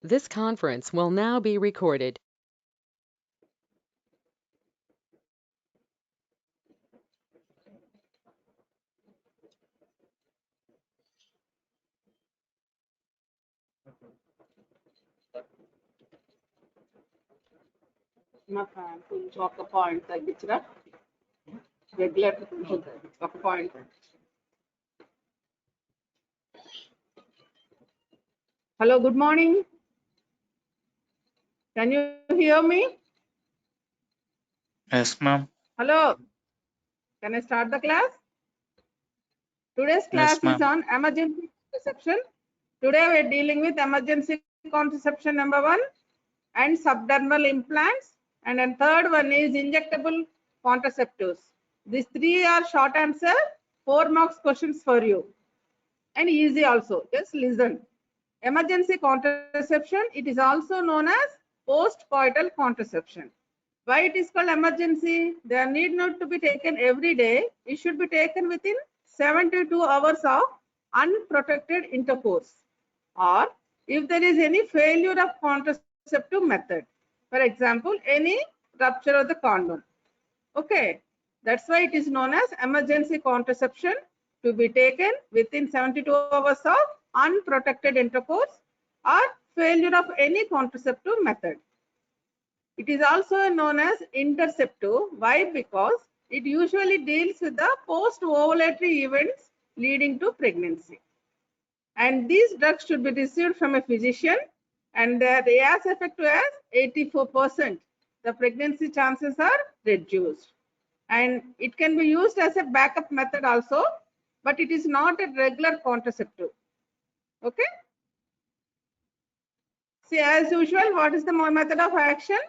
This conference will now be recorded. కొంచెం ఒక point తగ్గించరా regulator కొంచెం ఒక point. Hello, good morning. Can you hear me? Yes, ma'am. Hello. Can I start the class? Today's class Yes, ma'am. is on emergency contraception. Today we are dealing with emergency contraception number 1 and subdermal implants, and then third one is injectable contraceptives. These three are short answer, 4 marks questions for you, and easy also. Just listen. Emergency contraception, it is also known as postcoital contraception. Why it is called emergency? They need not to be taken every day. It should be taken within 72 hours of unprotected intercourse, or if there is any failure of contraceptive method, for example any rupture of the condom. Okay, that's why it is known as emergency contraception, to be taken within 72 hours of unprotected intercourse or failure of any contraceptive method. It is also known as interceptive. Why? Because it usually deals with the post-ovulatory events leading to pregnancy. And these drugs should be received from a physician, and they are as effective as 84%. The pregnancy chances are reduced. And it can be used as a backup method also, but it is not a regular contraceptive. Okay. See, as usual, what is the method of action?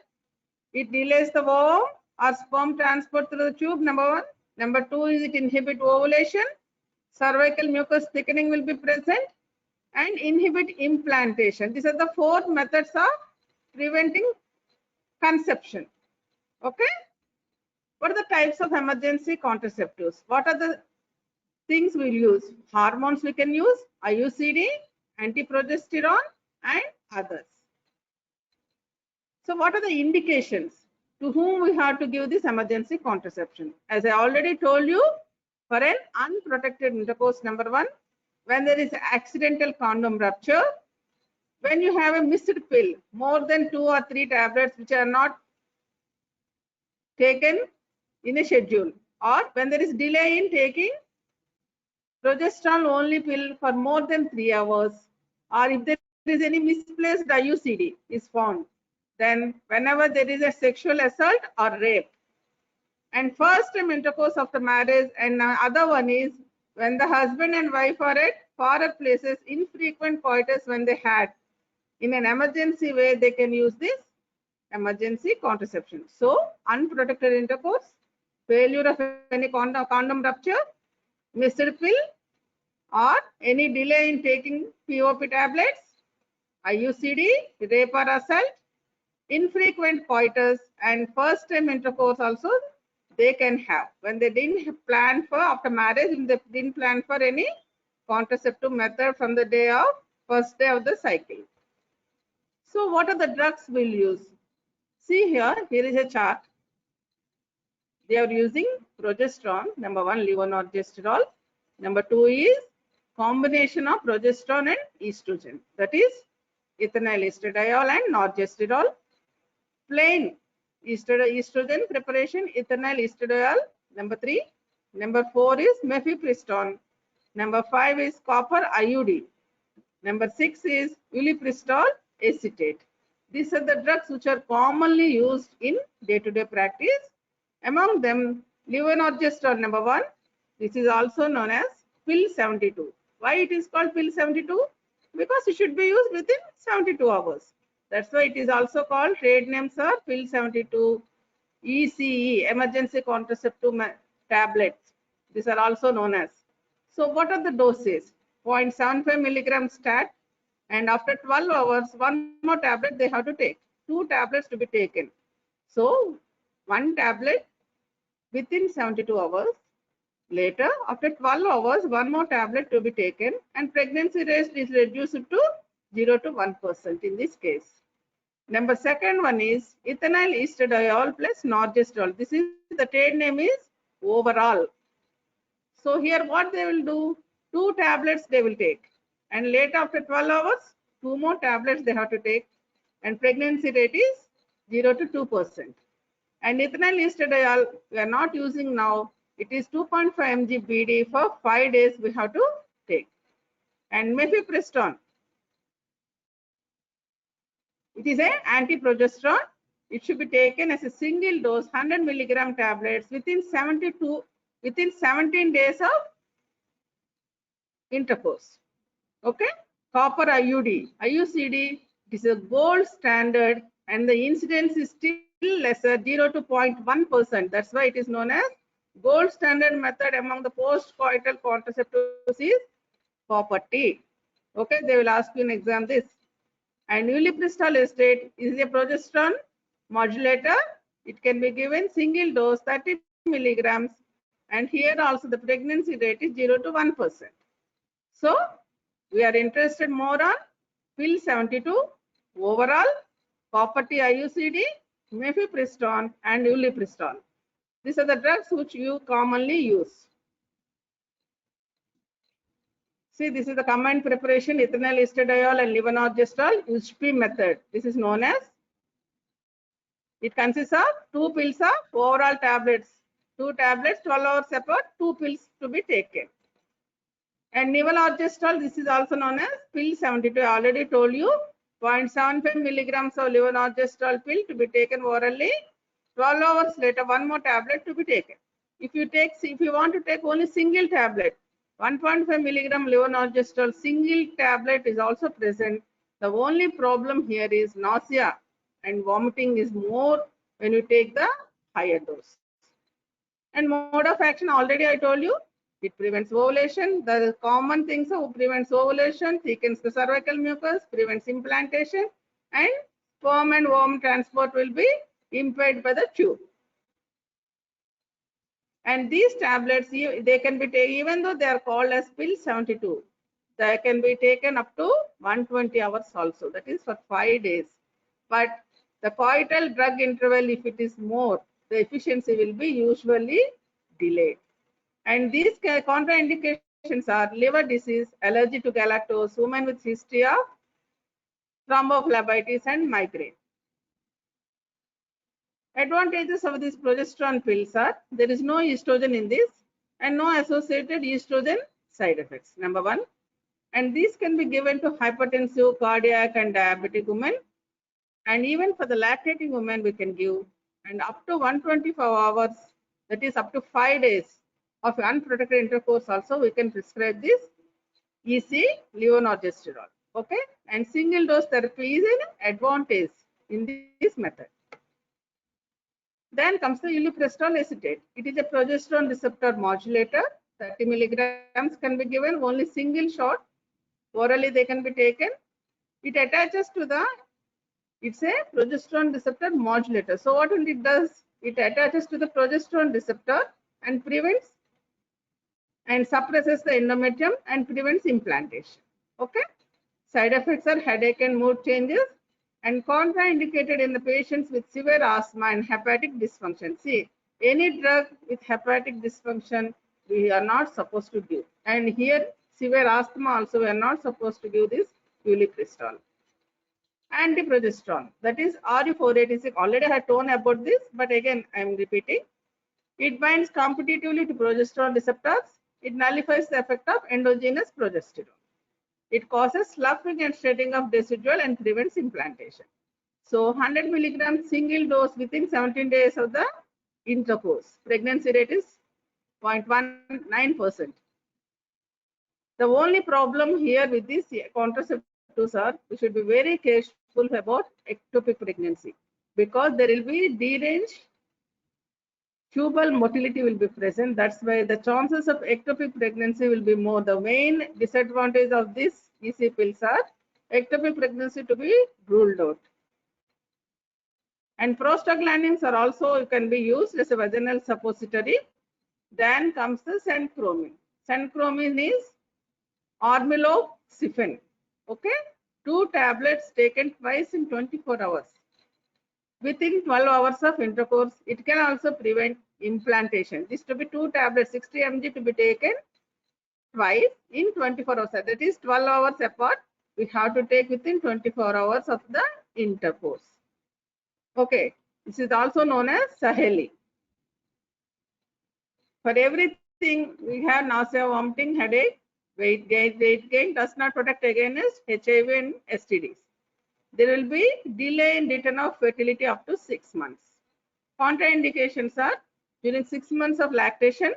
It delays the ovum or sperm transport through the tube, number 1. Number 2 is it inhibit ovulation. Cervical mucus thickening will be present and inhibit implantation. These are the 4 methods of preventing conception. Okay. What are the types of emergency contraceptives? What are the things we'll use? Hormones we can use, IUCD, antiprogesterone, and others. So what are the indications? To whom we have to give this emergency contraception? As I already told you, for an unprotected intercourse, number 1, when there is accidental condom rupture, when you have a missed pill, more than 2 or 3 tablets which are not taken in a schedule, or when there is delay in taking progesterone only pill for more than 3 hours, or if there is any misplaced IUCD is found, then whenever there is a sexual assault or rape, and first time intercourse after marriage, and other one is when the husband and wife are at far places, infrequent coitus when they had, in an emergency way they can use this emergency contraception. So unprotected intercourse, failure of any condom rupture, missed pill, or any delay in taking POP tablets, IUCD, rape or assault, infrequent coitus, and first time intercourse also they can have when they didn't plan for after marriage, and they didn't plan for any contraceptive method from the day of first day of the cycle. So what are the drugs we'll use? See here is a chart. They are using progesterone, number 1 levonorgestrel, number 2 is combination of progesterone and estrogen, that is ethinyl estradiol and norgestrel. Plain estrogen preparation, ethinyl estradiol, number 3. Number 4 is mifepristone. Number 5 is copper IUD. Number 6 is ulipristal acetate. These are the drugs which are commonly used in day-to-day practice. Among them, levonorgestrel, number 1. This is also known as pill 72. Why it is called pill 72? Because it should be used within 72 hours. That's why it is also called, trade names are pill 72, ECE, emergency contraceptive tablets. These are also known as. So what are the doses? 0.75 milligrams stat, and after 12 hours, 1 more tablet they have to take. 2 tablets to be taken. So 1 tablet within 72 hours. Later, after 12 hours, 1 more tablet to be taken, and pregnancy rate is reduced to 0 to 1% in this case. Number second one is ethinyl estradiol plus norgestrel. This is the trade name is overall. So here what they will do, 2 tablets they will take, and later after 12 hours, 2 more tablets they have to take, and pregnancy rate is 0 to 2%. And ethinyl estradiol we are not using now. It is 2.5 mg BD for 5 days we have to take. And mifepristone, it is an anti-progesterone. It should be taken as a single dose 100 milligram tablets within 17 days of intercourse. Okay. Copper IUD, IUCD, it is a gold standard and the incidence is still lesser, 0 to 0.1%. That's why it is known as gold standard method among the post-coital contraceptives is copper T. Okay, they will ask you in exam this. And ulipristal acetate is a progesterone modulator. It can be given single dose 30 milligrams, and here also the pregnancy rate is 0 to 1%. So we are interested more on pill 72, overall, copper T IUCD, mifepristone, and ulipristal. These are the drugs which you commonly use. See, this is the combined preparation, ethinyl estradiol and levonorgestrel, USP method. This is known as, it consists of 2 pills of overall tablets, 2 tablets, 12 hours apart, 2 pills to be taken. And levonorgestrel, this is also known as pill 72. I already told you, 0.75 milligrams of levonorgestrel pill to be taken orally. 12 hours later, 1 more tablet to be taken. If you want to take only single tablet, 1.5 milligram levonorgestrel single tablet is also present. The only problem here is nausea and vomiting is more when you take the higher dose. And mode of action, already I told you, it prevents ovulation. The common things of prevents ovulation, thickens the cervical mucus, prevents implantation, and sperm and worm transport will be impaired by the tube. And these tablets, they can be taken, even though they are called as pill 72, they can be taken up to 120 hours also. That is for 5 days. But the coital drug interval, if it is more, the efficiency will be usually delayed. And these contraindications are liver disease, allergy to galactose, women with history of thrombophlebitis, and migraine. Advantages of these progesterone pills are there is no estrogen in this and no associated estrogen side effects. Number 1. And these can be given to hypertensive, cardiac, and diabetic women. And even for the lactating women, we can give. And up to 124 hours, that is up to 5 days of unprotected intercourse also, we can prescribe this EC levonorgestrel. Okay. And single dose therapy is an advantage in this method. Then comes the ulipristal acetate. It is a progesterone receptor modulator. 30 milligrams can be given, only single shot. Orally they can be taken. It attaches to the, it's a progesterone receptor modulator. So what it does, it attaches to the progesterone receptor and prevents and suppresses the endometrium and prevents implantation. Okay. Side effects are headache and mood changes, and contraindicated in the patients with severe asthma and hepatic dysfunction. See, any drug with hepatic dysfunction, we are not supposed to give. And here, severe asthma also, we are not supposed to give this ulipristal. Antiprogesterone, that is RU486. Already I had told about this, but again, I am repeating. It binds competitively to progesterone receptors. It nullifies the effect of endogenous progesterone. It causes sloughing and shedding of residual and prevents implantation. So 100 milligrams single dose within 17 days of the intercourse. Pregnancy rate is 0.19%. The only problem here with these contraceptives are we should be very careful about ectopic pregnancy because there will be deranged tubal motility will be present. That's why the chances of ectopic pregnancy will be more. The main disadvantage of these EC pills are ectopic pregnancy to be ruled out. And prostaglandins are also can be used as a vaginal suppository. Then comes the centromine. Centromine is ormeloxifene. Okay. 2 tablets taken twice in 24 hours. Within 12 hours of intercourse, it can also prevent implantation. This to be 2 tablets, 60 mg to be taken twice in 24 hours. That is 12 hours apart. We have to take within 24 hours of the intercourse. Okay, this is also known as Saheli. For everything, we have nausea, vomiting, headache, weight gain does not protect against HIV and STDs. There will be delay in return of fertility up to 6 months. Contraindications are during 6 months of lactation,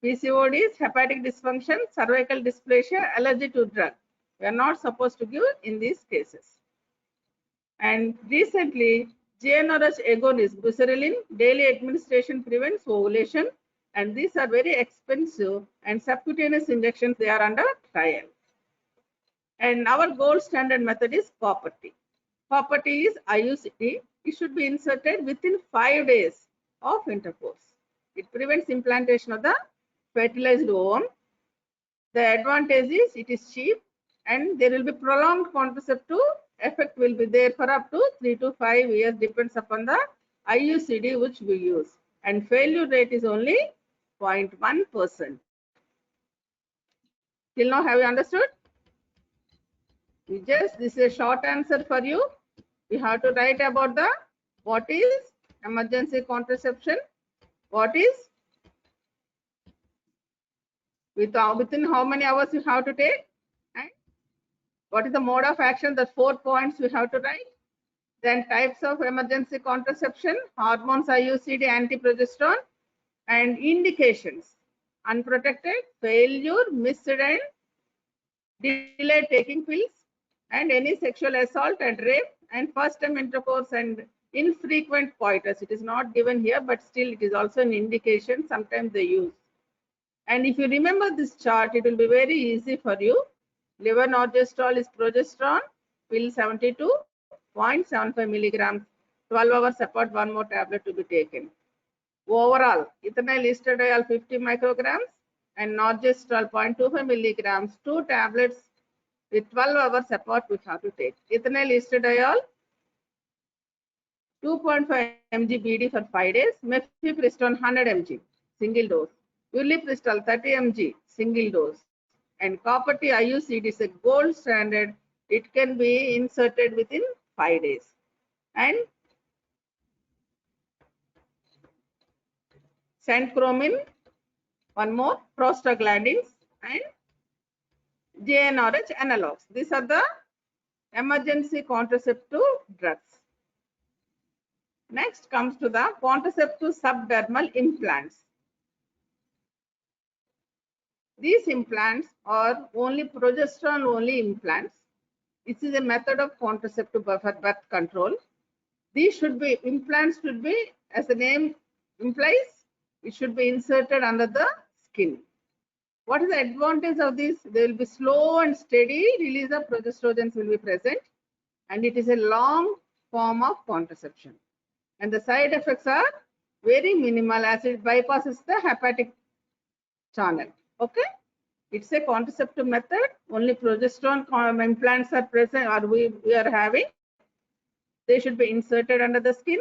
PCODs, hepatic dysfunction, cervical dysplasia, allergy to drug. We are not supposed to give in these cases. And recently, GnRH agonist, buserelin, daily administration prevents ovulation, and these are very expensive, and subcutaneous injections, they are under trial. And our gold standard method is copper T. Copper T is IUCD. It should be inserted within 5 days of intercourse. It prevents implantation of the fertilized ovum. The advantage is it is cheap, and there will be prolonged contraceptive effect will be there for up to 3 to 5 years, depends upon the IUCD which we use. And failure rate is only 0.1%. Till now, have you understood? This is a short answer for you. We have to write about the what is emergency contraception, what is within how many hours you have to take, and what is the mode of action. The 4 points we have to write. Then types of emergency contraception, hormones, IUCD, antiprogesterone, and indications: unprotected, failure, missed and delayed taking pills, and any sexual assault and rape, and first time intercourse and infrequent coitus. It is not given here, but still it is also an indication. Sometimes they use. And if you remember this chart, it will be very easy for you. Levonorgestrel is progesterone, pill 72.75 milligrams, 12 hours apart, 1 more tablet to be taken. Overall, ethinyl estradiol 50 micrograms and norgestrel 0.25 milligrams, 2 tablets with 12 hours apart we have to take. Ethinyl estradiol 2.5 mg BD for 5 days, mifepristone 100 mg single dose, ulipristal 30 mg single dose, and copper T IUCD is a gold standard. It can be inserted within 5 days. And centromin, one more, prostaglandins, and GnRH analogs. These are the emergency contraceptive drugs. Next comes to the contraceptive subdermal implants. These implants are only progesterone only implants. This is a method of contraceptive birth control. These should be, implants should be, as the name implies, it should be inserted under the skin. What is the advantage of this? There will be slow and steady release of progestogens will be present, and it is a long form of contraception. And the side effects are very minimal as it bypasses the hepatic channel. Okay, it's a contraceptive method. Only progesterone implants are present, or we are having. They should be inserted under the skin.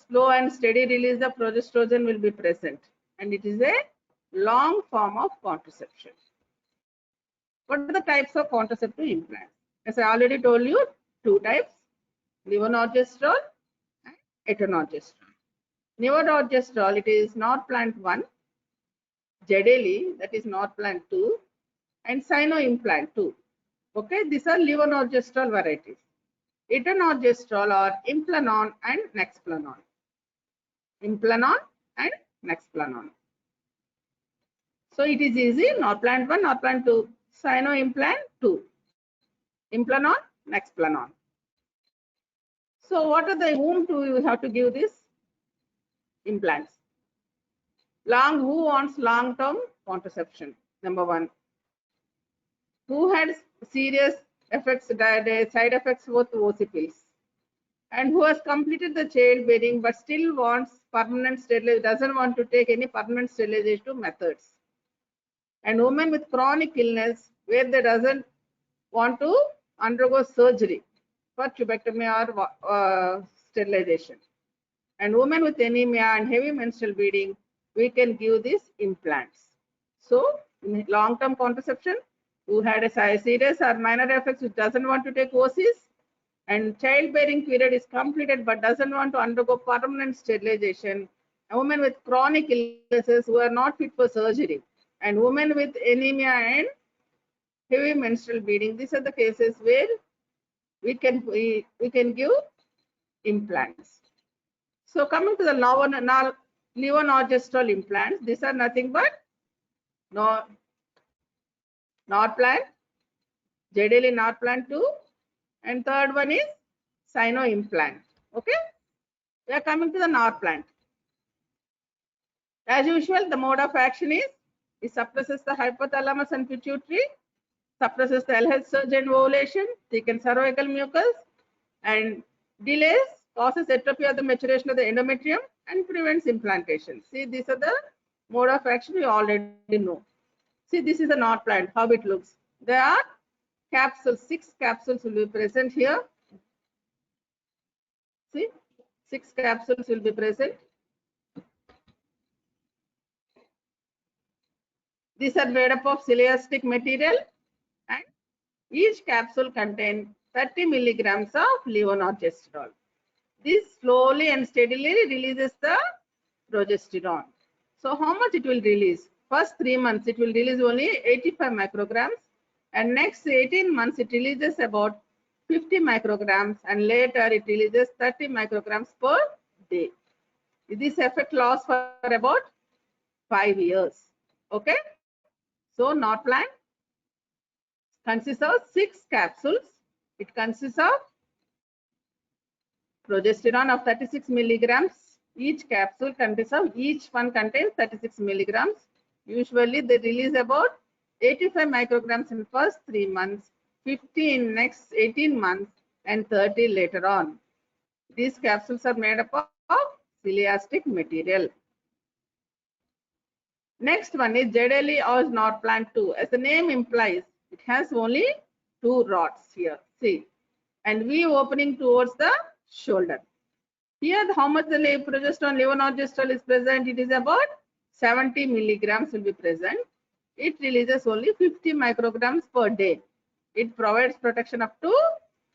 Slow and steady release of progestogen will be present, and it is a long form of contraception. What are the types of contraceptive implants? As I already told you, 2 types: levonorgestrel and etonorgestrel. Levonorgestrel, it is Norplant 1, Jedeli, that is Norplant 2, and Sino-Implant 2. Okay, these are levonorgestrel varieties. Etonorgestrel are Implanon and Nexplanon. Implanon and Nexplanon. So it is easy: Norplant 1, Norplant 2, Sino-Implant 2, Implanon, Nexplanon. So what are the whom do you have to give this implants? Who wants long-term contraception? Number 1. Who had serious effects, side effects with OC pills, and who has completed the childbearing but still wants permanent sterilization, doesn't want to take any permanent sterilization methods, and women with chronic illness where they doesn't want to undergo surgery for tubectomy or sterilization. And women with anemia and heavy menstrual bleeding, we can give these implants. So in long-term contraception, who had a serious or minor effects which doesn't want to take OCs, and childbearing period is completed but doesn't want to undergo permanent sterilization, a woman with chronic illnesses who are not fit for surgery, and women with anemia and heavy menstrual bleeding, these are the cases where we can give implants. So coming to the levonorgestrel implants, these are nothing but Norplant, Jedeli Norplant 2, and third one is Sino implant. Okay, we are coming to the Norplant. As usual, the mode of action is it suppresses the hypothalamus and pituitary, suppresses the LH surge and ovulation, thickens cervical mucus, and delays, causes atrophy of the maturation of the endometrium, and prevents implantation. See, these are the mode of action we already know. See, this is a Norplant, how it looks. There are capsules, 6 capsules will be present here. See, 6 capsules will be present. These are made up of ciliastic material, and each capsule contains 30 milligrams of levonorgestrel. This slowly and steadily releases the progesterone. So how much it will release? First 3 months it will release only 85 micrograms, and next 18 months it releases about 50 micrograms, and later it releases 30 micrograms per day. This effect lasts for about 5 years. Okay. So Norplant consists of 6 capsules. It consists of progesterone of 36 milligrams. Each capsule consists of, each one contains 36 milligrams. Usually they release about 85 micrograms in first 3 months, 50 in next 18 months, and 30 later on. These capsules are made up of ciliastic material. Next one is Jedeli or Norplant 2. As the name implies, it has only 2 rods here. See, and V opening towards the shoulder. Here, how much the progesterone levonorgestrel is present? It is about 70 milligrams will be present. It releases only 50 micrograms per day. It provides protection up to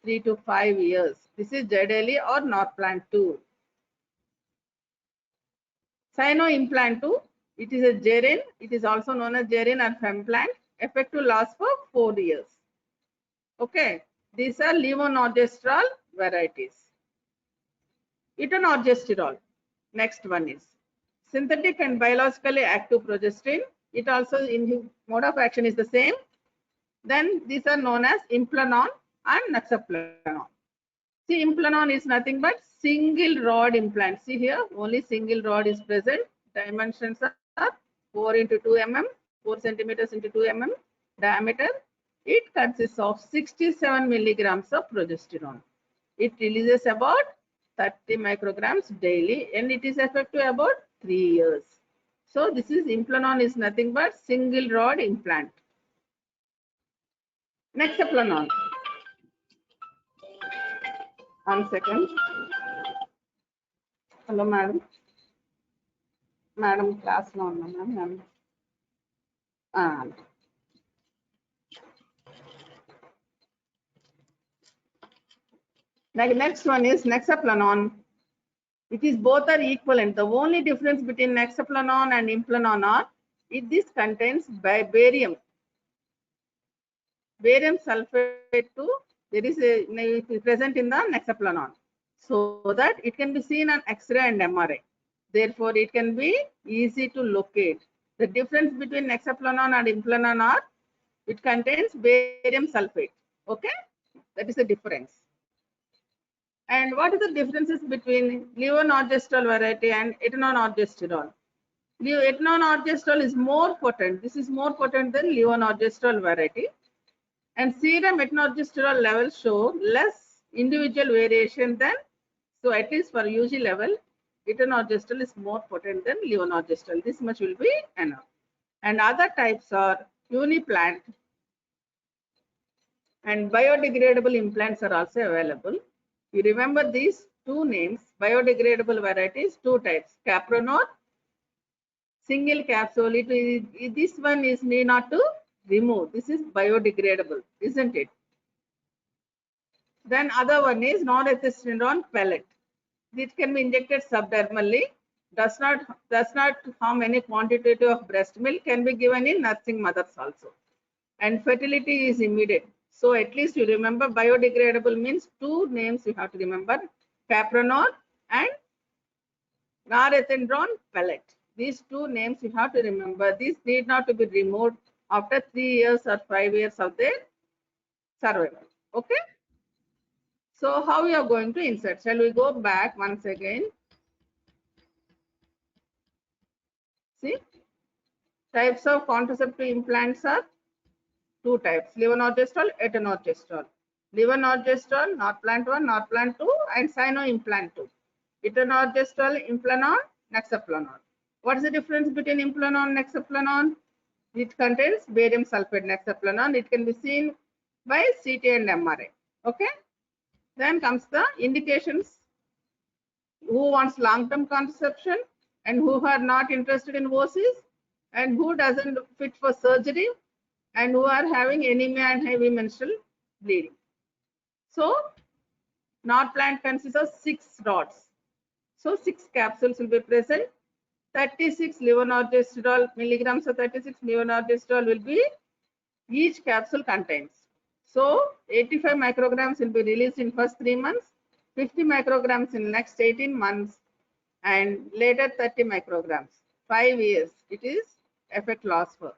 3 to 5 years. This is Jedeli or Norplant 2. Sino implant 2. It is a Gerin. It is also known as Gerin or Femplant. Effective lasts for 4 years. Okay. These are levonorgestrel varieties. Etonorgestrel. Next one is synthetic and biologically active progesterone. It also in mode of action is the same. Then these are known as Implanon and Naxaplanon. See, Implanon is nothing but single rod implant. See here, only single rod is present. Dimensions are 4 into 2 mm, 4 centimeters into 2 mm diameter. It consists of 67 milligrams of progesterone. It releases about 30 micrograms daily, and it is effective about 3 years. So this is Implanon is nothing but single rod implant. Nexaplanon. 1 second. Hello, madam. Madam, class lo unna ma'am. Next one is Nexaplanon. It is both are equivalent. The only difference between Nexaplanon and Implanon are this contains barium. Barium sulfate too. There is present in the Nexaplanon, so that it can be seen on X-ray and MRI. Therefore, it can be easy to locate. The difference between Nexaplanon and Implanon are it contains barium sulfate. Okay, that is the difference. And what are the differences between levonorgestrel variety and etonorgestrel? Etonorgestrel is more potent. This is more potent than levonorgestrel variety. And serum etonorgestrel levels show less individual variation than, so at least for UG level, etonorgestrel is more potent than levonorgestrel. This much will be enough. And other types are Uniplant, And biodegradable implants are also available. You remember these two names, biodegradable varieties, two types, Capronol, single capsule. This one is need not to remove. This is biodegradable, isn't it? Then other one is norethindrone pellet. This can be injected subdermally. Does not harm any quantity of breast milk. Can be given in nursing mothers also. And fertility is immediate. So at least you remember biodegradable means two names you have to remember, Capronol and norethindrone pellet. These two names you have to remember. These need not to be removed after 3 years or 5 years of their survival. Okay. So how we are going to insert? Shall we go back once again? See, types of contraceptive implants are two types, levonorgestrel, etonorgestrel. Levonorgestrel, Norplant 1, Norplant 2, and Cyno-implant 2. Etonorgestrel, Implanon, Nexaplanon. What is the difference between Implanon and Nexaplanon? It contains barium sulfate Nexaplanon. It can be seen by CT and MRI. Okay. Then comes the indications. Who wants long-term contraception and who are not interested in OCs and who doesn't fit for surgery and who are having anemia and heavy menstrual bleeding. So, Norplant consists of 6 rods. So, 6 capsules will be present. 36 levonorgestrel milligrams of 36 levonorgestrel will be each capsule contains. So, 85 micrograms will be released in first 3 months, 50 micrograms in next 18 months, and later 30 micrograms. 5 years it is effect lasts for.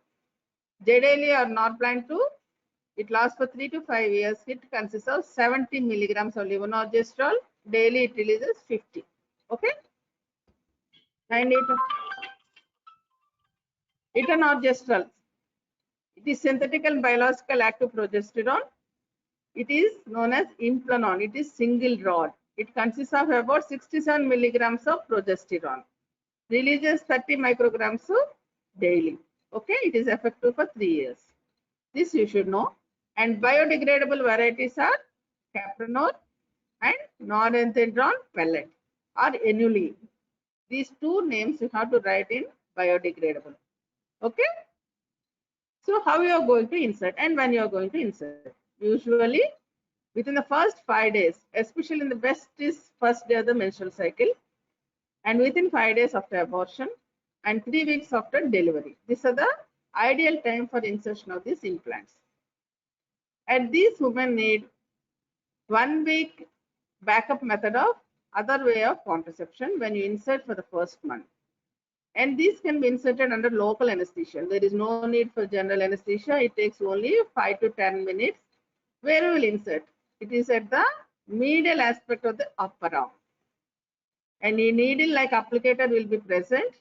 Jadaily or Norplant 2, it lasts for 3 to 5 years. It consists of 70 milligrams of levonorgestrel. Daily it releases 50. Okay. And etonorgestrel. It is synthetic and biological active progesterone. It is known as Implanon. It is single rod. It consists of about 67 milligrams of progesterone. Releases 30 micrograms daily. Okay, it is effective for 3 years. This you should know. And biodegradable varieties are Capronol and norethindrone pellet or Enulene. These two names you have to write in biodegradable. Okay. So how you are going to insert and when you are going to insert? Usually within the first 5 days, especially in the best is first day of the menstrual cycle, and within 5 days after abortion and 3 weeks after delivery. These are the ideal time for insertion of these implants. And these women need 1 week backup method of other way of contraception when you insert for the first month. And these can be inserted under local anesthesia. There is no need for general anesthesia. It takes only 5 to 10 minutes. Where we will insert? It is at the medial aspect of the upper arm. And a needle like applicator will be present.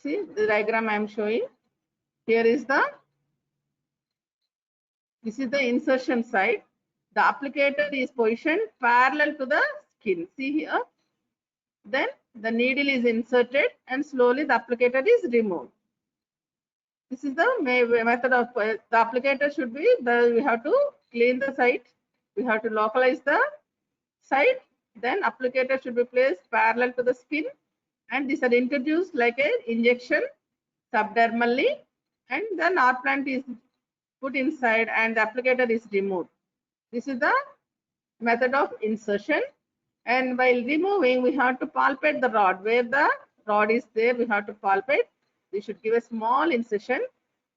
See the diagram I am showing. Here is this is the insertion side. The applicator is positioned parallel to the skin. See here. Then the needle is inserted and slowly the applicator is removed. This is the method of the applicator should be, we have to clean the site. We have to localize the site. Then applicator should be placed parallel to the skin. And these are introduced like an injection subdermally. And the Norplant is put inside and the applicator is removed. This is the method of insertion. And while removing, we have to palpate the rod. Where the rod is there, we have to palpate. We should give a small incision.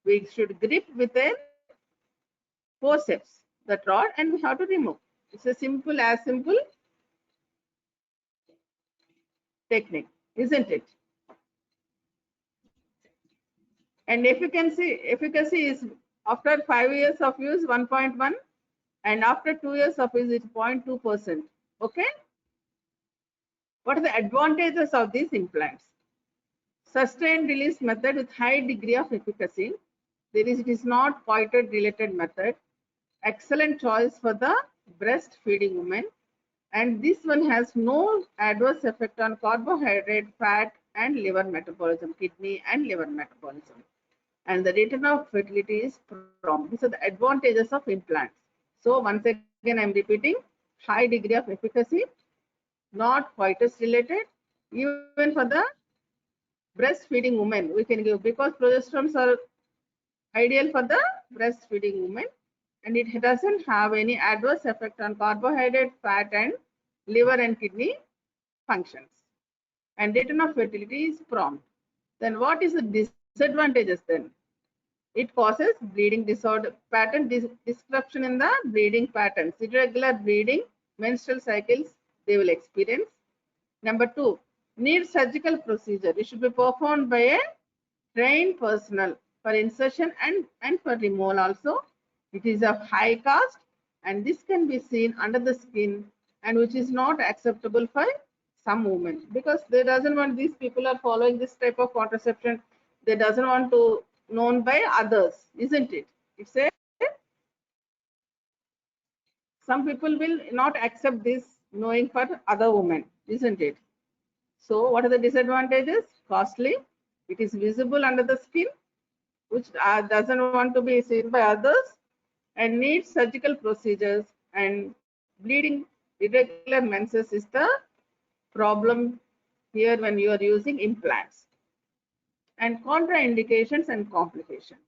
We should grip with a forceps that rod and we have to remove. It's a simple technique, isn't it? And efficacy is after 5 years of use 1.1 and after 2 years of use it's 0.2%. Okay. What are the advantages of these implants? Sustained release method with high degree of efficacy. It is not coitus related method. Excellent choice for the breastfeeding women. And this one has no adverse effect on carbohydrate, fat and liver metabolism, kidney and liver metabolism. and the return of fertility is prompt. These are the advantages of implants. So once again, I'm repeating, high degree of efficacy, not coitus related, even for the breastfeeding women we can give, because progesterones are ideal for the breastfeeding women, and it doesn't have any adverse effect on carbohydrate, fat, and liver and kidney functions. And return of fertility is prompt. Then what is the disadvantages then? It causes bleeding disorder, pattern disruption in the bleeding patterns, irregular bleeding, menstrual cycles they will experience. Number 2, need surgical procedure. It should be performed by a trained personnel for insertion and for removal also. It is of high cost, and this can be seen under the skin, and which is not acceptable for some women, because they doesn't want, these people are following this type of contraception, they doesn't want to known by others, isn't it? It's a, some people will not accept this knowing for other women, isn't it? So what are the disadvantages? Costly, it is visible under the skin, which doesn't want to be seen by others, and needs surgical procedures, and bleeding, irregular menses is the problem here when you are using implants. And contraindications and complications.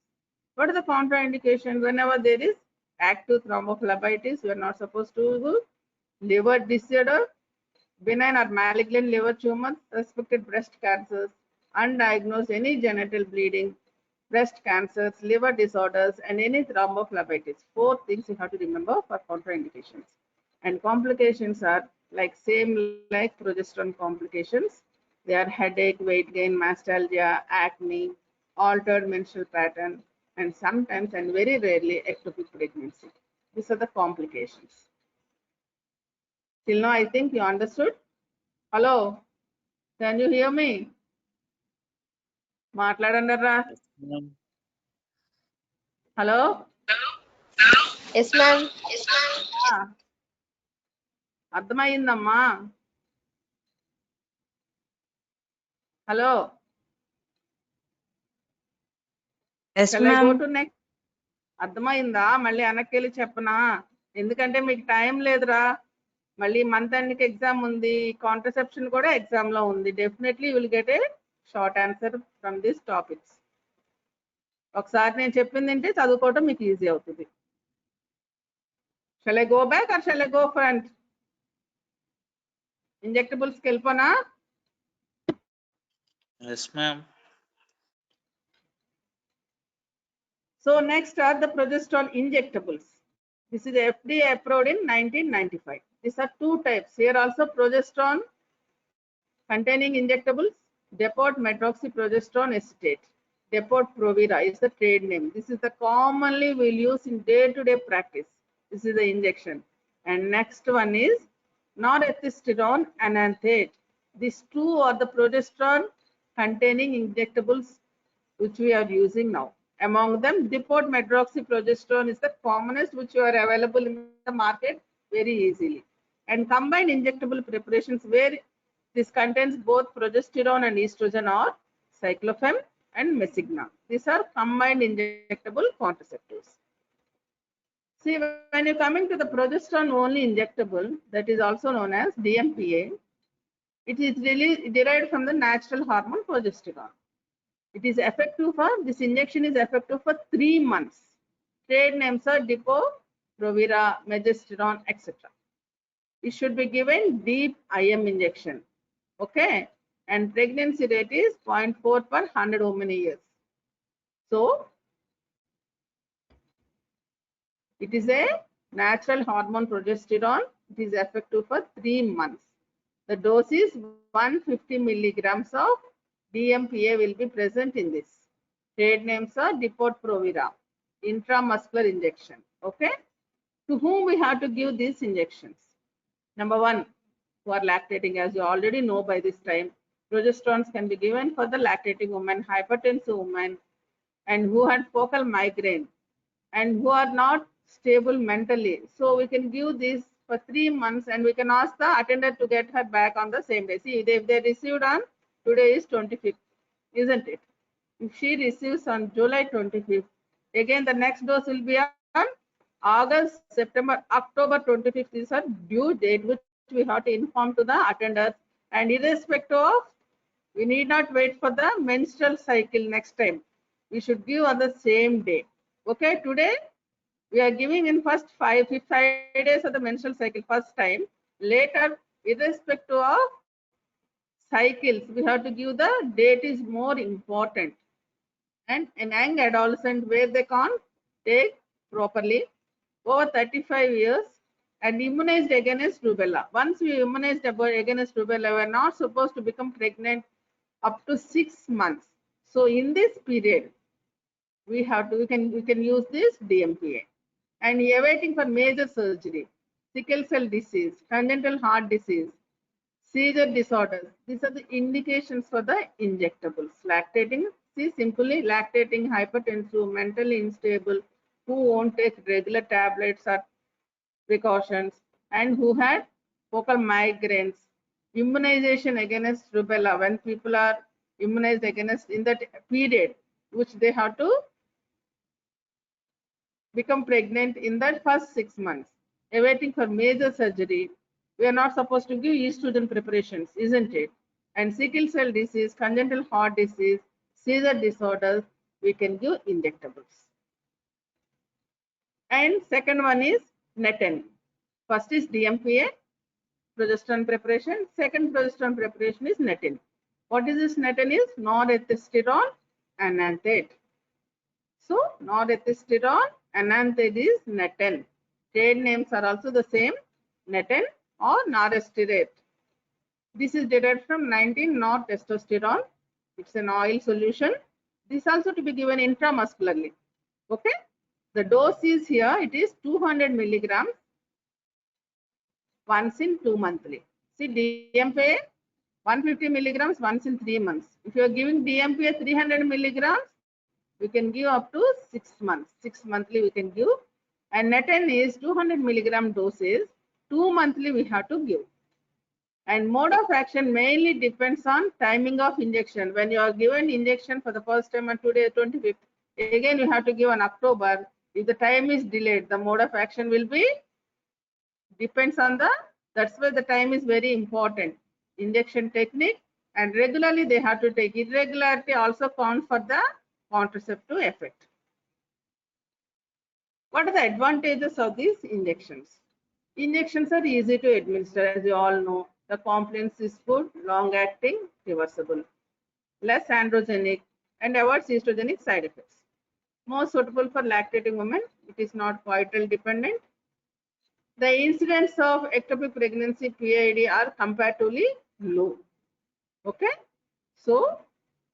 What are the contraindications? Whenever there is active thrombophlebitis, we are not supposed to do. Liver disorder, benign or malignant liver tumors, suspected breast cancers, undiagnosed any genital bleeding, breast cancers, liver disorders, and any thrombophlebitis. 4 things you have to remember for contraindications. And complications are like same like progesterone complications. They are headache, weight gain, mastalgia, acne, altered menstrual pattern, and sometimes and very rarely ectopic pregnancy. These are the complications. Till now, I think you understood. Hello, can you hear me? మాట్లాడండిరా. Hello, Yes, ma'am. అర్థమైందమ్మా? Hello, Yes, shall I go ma'am. to next? అర్థమైందా? మళ్ళీ వెనక్కి వెళ్ళి చెప్పనా? ఎందుకంటే మీకు time లేదురా, మళ్ళీ మంత్ ఎండ్కి ఎగ్జామ్ ఉంది, కాంట్రసెప్షన్ కూడా ఎగ్జామ్ లో ఉంది. Definitely will get a short answer from this topics. ఒకసారి నేను చెప్పింది అంటే చదువుకోవటం మీకు ఈజీ అవుతుంది. Shall I go back or shall I go front? ఇంజెక్టబుల్స్కి వెళ్ళిపోనా? Yes, ma'am. So next are the progesterone injectables. This is FDA approved in 1995. These are 2 types. Here also progesterone containing injectables, Depot medroxyprogesterone acetate. Depot Provera is the trade name. This is the commonly we'll use in day-to-day practice. This is the injection. And next one is norethistedone enanthate. These 2 are the progesterone containing injectables which we are using now. Among them, Depot medroxyprogesterone is the commonest, which are available in the market very easily. And combined injectable preparations where this contains both progesterone and estrogen are cyclophem and mesigna. These are combined injectable contraceptives. See, when you're coming to the progesterone only injectable, that is also known as DMPA, it is really derived from the natural hormone progesterone. It is effective for, this injection is effective for 3 months. Trade names are Depot, Provera, Megesterone, etc. It should be given deep IM injection. Okay. And pregnancy rate is 0.4 per 100 women years. So, it is a natural hormone progesterone. It is effective for 3 months. The dose is 150 milligrams of DMPA will be present in this. Trade names are Depot Provera, intramuscular injection. Okay. To whom we have to give these injections? Number 1, who are lactating, as you already know by this time. Progesterones can be given for the lactating woman, hypertensive woman, and who had focal migraine, and who are not stable mentally. So we can give this for 3 months, and we can ask the attendant to get her back on the same day. See, if they received on, today is 25th, isn't it? if she receives on July 25th, again the next dose will be on August, September, October 25th is her due date, which we have to inform to the attenders. And irrespective of, we need not wait for the menstrual cycle next time. We should give on the same day. Okay, today we are giving in first 5 days of the menstrual cycle first time. Later, irrespective of cycles, we have to give the date is more important. And in young adolescent where they can't take properly, over 35 years, and immunized against rubella. Once we immunized against rubella, we are not supposed to become pregnant up to 6 months. So in this period, we can use this DMPA. And awaiting for major surgery, sickle cell disease, congenital heart disease, seizure disorders. These are the indications for the injectables. Lactating, see simply lactating, hypertensive, mentally unstable, who won't take regular tablets or precautions, and who had focal migraines, immunization against rubella, when people are immunized against in that period, which they have to become pregnant in that first 6 months, awaiting for major surgery. We are not supposed to give estrogen preparations, isn't it? And sickle cell disease, congenital heart disease, seizure disorders, we can give injectables. And second one is NETN. First is DMPA, progesterone preparation. Second progesterone preparation is NETN. What is this NETN is? Norethistérone enanthate. So norethistérone enanthate is NETN. Trade names are also the same, NETN or norestegrate. This is derived from 19-nortestosterone. It's an oil solution. This also to be given intramuscularly. Okay. The dose is here. It is 200 milligrams once in 2 monthly. See DMPA 150 milligrams once in 3 months. If you are giving DMPA 300 milligrams, we can give up to 6 months. 6 monthly we can give. And NETN is 200 milligram doses. 2 monthly we have to give. And mode of action mainly depends on timing of injection. When you are given injection for the first time on today 25th, again you have to give on October. If the time is delayed, the mode of action will be depends on the, that's why the time is very important. Injection technique, and regularly they have to take. Irregularity also counts for the contraceptive effect. What are the advantages of these injections? Injections are easy to administer, as you all know. The compliance is good, long acting, reversible, less androgenic, and avoids estrogenic side effects. More suitable for lactating women. It is not coital dependent. The incidence of ectopic pregnancy PID are comparatively low. Okay, so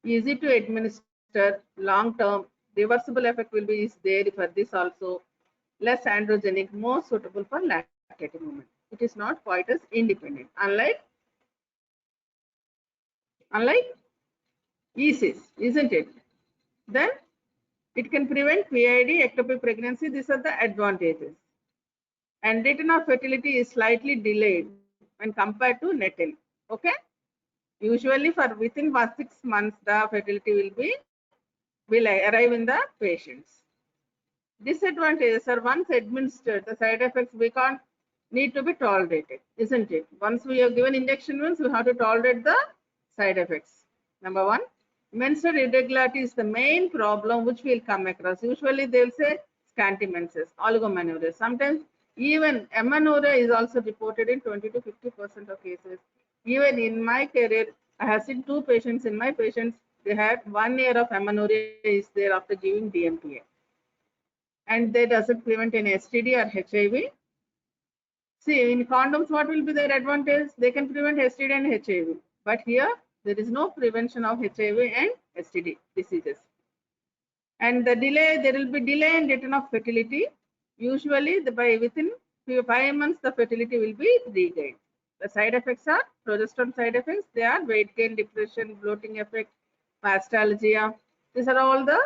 easy to administer, long term, reversible effect will be is there for this also. Less androgenic, more suitable for lactating women. It is not quite as independent, unlike ECs, isn't it? Then it can prevent PID, ectopic pregnancy. These are the advantages. And return of fertility is slightly delayed when compared to NETN. Okay. Usually for within 6 months, the fertility will arrive in the patients. Disadvantages are once administered, the side effects we can't need to be tolerated, isn't it? Once we are given injection once, we have to tolerate the side effects. Number one, menstrual irregularity is the main problem which we'll come across. Usually they will say scanty menses, oligomenorrhea. Sometimes even amenorrhea is also reported in 20 to 50% of cases. Even in my career, I have seen 2 patients in my patients, they had 1 year of amenorrhea is there after giving DMPA. And that doesn't prevent any STD or HIV. See, in condoms, what will be their advantage? They can prevent STD and HIV. But here, there is no prevention of HIV and STD diseases. And the delay, there will be delay in return of fertility. Usually, within 5 months, the fertility will be regained. The side effects are progesterone side effects. They are weight gain, depression, bloating effect, mastalgia. These are all the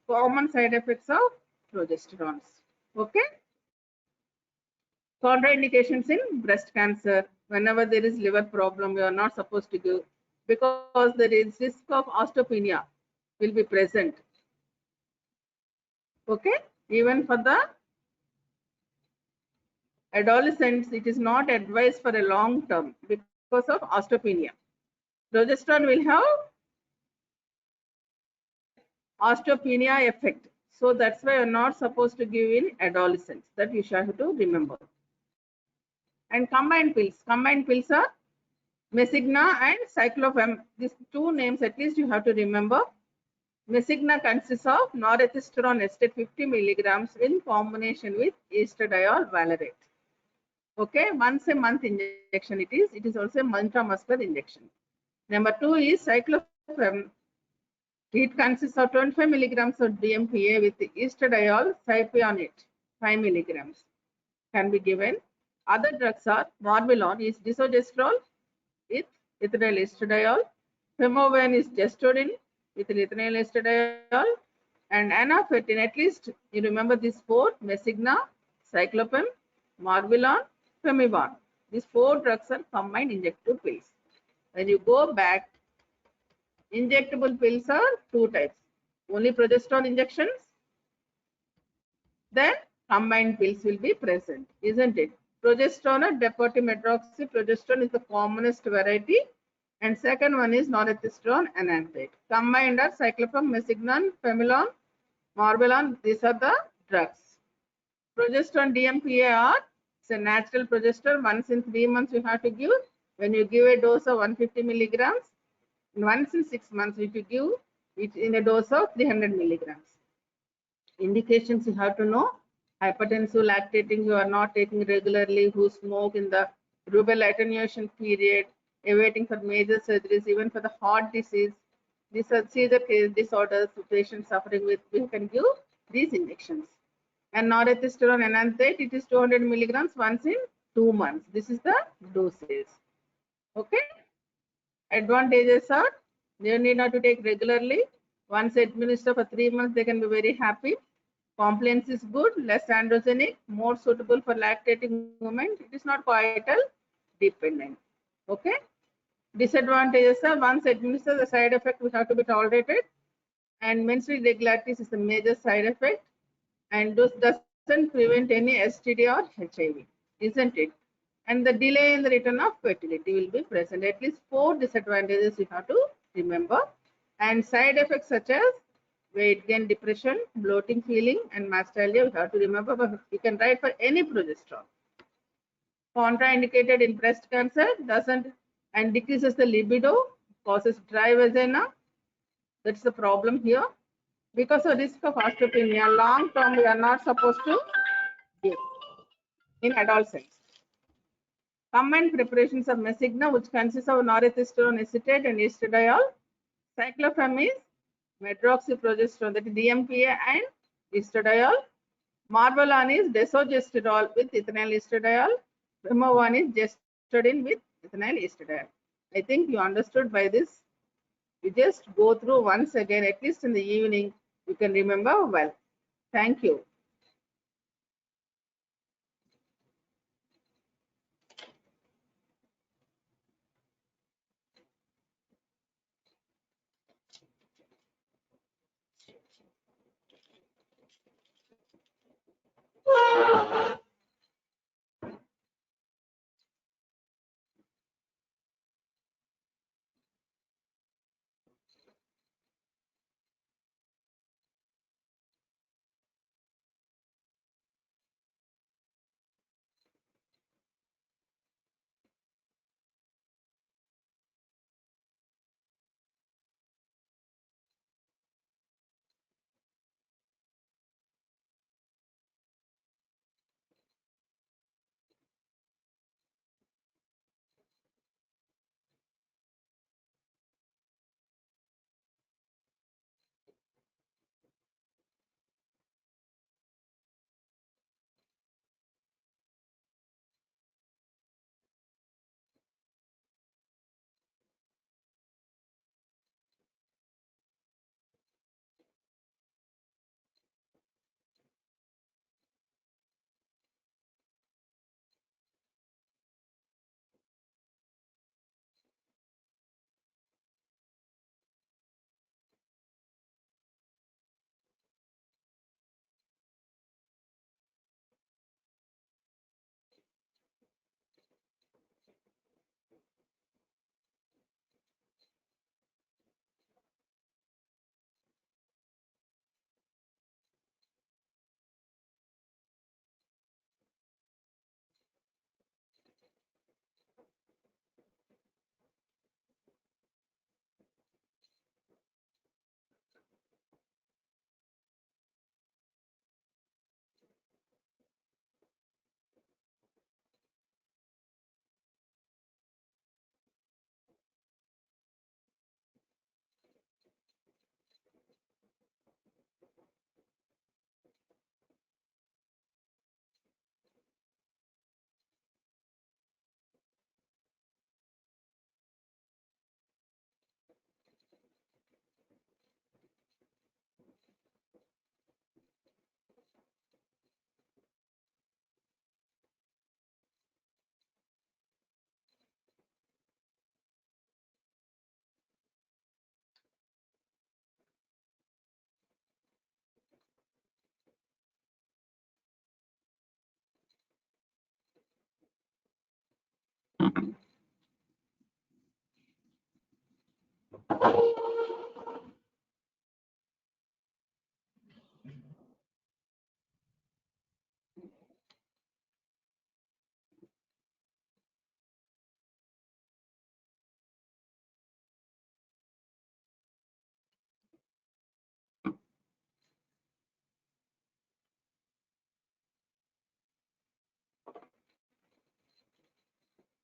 common side effects of progesterones. Okay. Contraindications in breast cancer. Whenever there is liver problem, you are not supposed to give, because there is risk of osteopenia. will be present. Okay, even for the adolescents, it is not advised for a long term because of osteopenia. Progesterone will have osteopenia effect. So that's why you're not supposed to give in adolescents. That you shall have to remember. And combined pills are Mesigna and Cyclopam. These two names at least you have to remember. Mesigna consists of norethistron estate 50 milligrams in combination with estradiol valerate. Okay, once a month injection it is. It is also a intramuscular injection. Number 2 is cyclopam. It consists of 25 milligrams of DMPA with estradiol cypionate 5 milligrams can be given. Other drugs are Morbilon is desogestrel with ethinyl estradiol, Femovan is gestodin with ethinyl estradiol, and anafetin. At least you remember these four: Mesigna, Cyclopam, Morbilon, Femivan. These four drugs are combined injectable pills. When you go back, injectable pills are two types: only progesterone injections, then combined pills will be present, isn't it? Progesterone or depoxyprogesterone is the commonest variety, and second one is norethistron enanthate. Combined are cyclopam, mesignan, femilon, morbilon. These are the drugs. Progesterone DMPA are it's a natural progesterone. Once in 3 months you have to give. When you give a dose of 150 milligrams, once in 6 months if you give it in a dose of 300 milligrams. Indications you have to know: hypertensive, lactating, who are not taking regularly, who smoke in the rubella attenuation period, awaiting for major surgeries, even for the heart disease. These are seizure disorders, patients suffering with, we can give these injections. And norethistron enanthate, it is 200 milligrams once in 2 months. This is the dosage. Okay. Advantages are they need not to take regularly. Once administered for 3 months, they can be very happy. Compliance is good, less androgenic, more suitable for lactating women. It is not coital dependent. Okay. Disadvantages are once administered, the side effect will have to be tolerated, and menstrual irregularities is a major side effect, and this doesn't prevent any STD or HIV, isn't it? And the delay in the return of fertility will be present. At least 4 disadvantages you have to remember, and side effects such as weight gain, depression, bloating feeling, and mastitis you have to remember. But you can write for any progesterone. Contraindicated in breast cancer, doesn't and decreases the libido, causes dry vagina. That's the problem here. Because of risk of osteopenia, long term we are not supposed to give in adolescents. Combined preparations of Mesigna, which consists of norethistron acetate and estradiol. Cyclopam is medroxyprogesterone, that is DMPA and estradiol. Morbilon is desogestrel with ethinyl estradiol. Femovan is gestodin with ethinyl estradiol. I think you understood by this. You just go through once again, at least in the evening, you can remember well. Thank you.